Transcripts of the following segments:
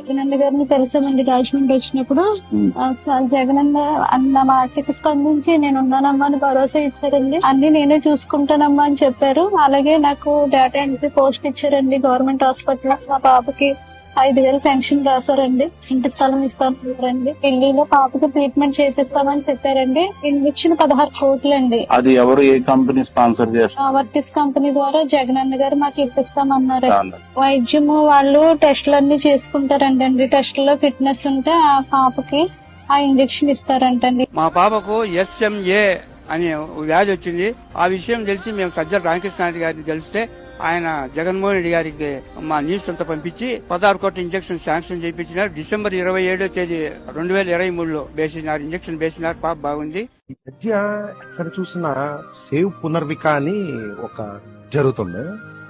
జగనన్న గారిని కలిసామండి రాజమండ్రి వచ్చినప్పుడు. జగనన్న అన్న మాటకి స్పందించి నేను ఉన్నానమ్మా అని భరోసా ఇచ్చారండి. అన్ని నేనే చూసుకుంటానమ్మా అని చెప్పారు. అలాగే నాకు డేటా ఎంట్రీ పోస్ట్ ఇచ్చారండి గవర్నమెంట్ హాస్పిటల్. మా పాపకి 5,000 పెన్షన్ రాశారండి. ఇంటి స్థలం ఇస్తారండి. ఢిల్లీలో పాపకి ట్రీట్మెంట్ చేపిస్తామని చెప్పారండి. ఇంజక్షన్ 16 కోట్లండి. అది ఎవరు, ఏ కంపెనీ స్పాన్సర్ చేస్తారు? వర్టిస్ కంపెనీ ద్వారా జగనన్న గారు మాకు ఇప్పిస్తామన్నారు. వైద్యం వాళ్ళు టెస్టులన్నీ చేసుకుంటారంటండి. టెస్టులో ఫిట్నెస్ ఉంటే ఆ పాపకి ఆ ఇంజక్షన్ ఇస్తారంటండి. మా పాపకు SMA అనే వ్యాధి వచ్చింది. ఆ విషయం తెలిసి మేము సజ్జల రామకృష్ణారెడ్డి గారిని తెలిస్తే ఆయన జగన్మోహన్ రెడ్డి గారికి మా న్యూస్ అంతా పంపించి 16 కోట్ల ఇంజక్షన్ శాంక్షన్ చేయించినారు. డిసెంబర్ 27వ తేదీ 2023లో వేసినారు. ఇంజక్షన్ వేసినారు. పాప బాగుంది. ఈ మధ్య ఎక్కడ చూసినా సేవ్ పునర్విక అని ఒక జరుగుతుంది.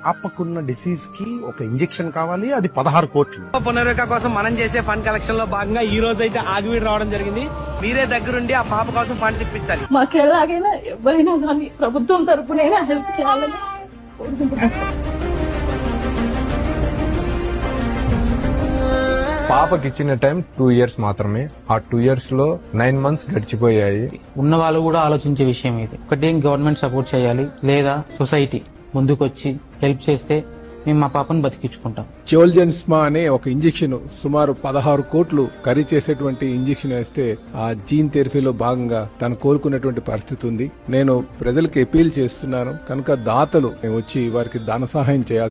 పాపకున్న డిసీజ్ కి ఒక ఇంజెక్షన్ కావాలి, అది 16 కోట్లు. పునర్విక కోసం మనం చేసే ఫండ్ కలెక్షన్ లో భాగంగా ఈ రోజు అయితే ఆగివీడు రావడం జరిగింది. మీరే దగ్గరుండి ఆ పాప కోసం ఫండ్స్ ఇప్పించాలి. మాకు ఎలాగైనా ఎవరైనా కానీ ప్రభుత్వం తరపునైనా హెల్ప్ చేయాలని పాపకి ఇచ్చిన టైం 2 years మాత్రమే. ఆ 2 years లో 9 months గడిచిపోయాయి. ఉన్న వాళ్ళు కూడా ఆలోచించే విషయం ఇది. ఒకటి గవర్నమెంట్ సపోర్ట్ చేయాలి, లేదా సొసైటీ ముందుకొచ్చి హెల్ప్ చేస్తే మేము మా పాపను బతికించుకుంటాం. జోల్జెన్స్మా అనే ఒక ఇంజెక్షన్ సుమారు 16 కోట్లు ఖరీదు చేసేటువంటి ఇంజెక్షన్ వేస్తే ఆ జీన్ థెరపీలో భాగంగా తను కోలుకున్నటువంటి పరిస్థితి ఉంది. నేను ప్రజలకు అపీల్ చేస్తున్నాను కనుక దాతలు వచ్చి వారికి ధన సహాయం చేయాలి.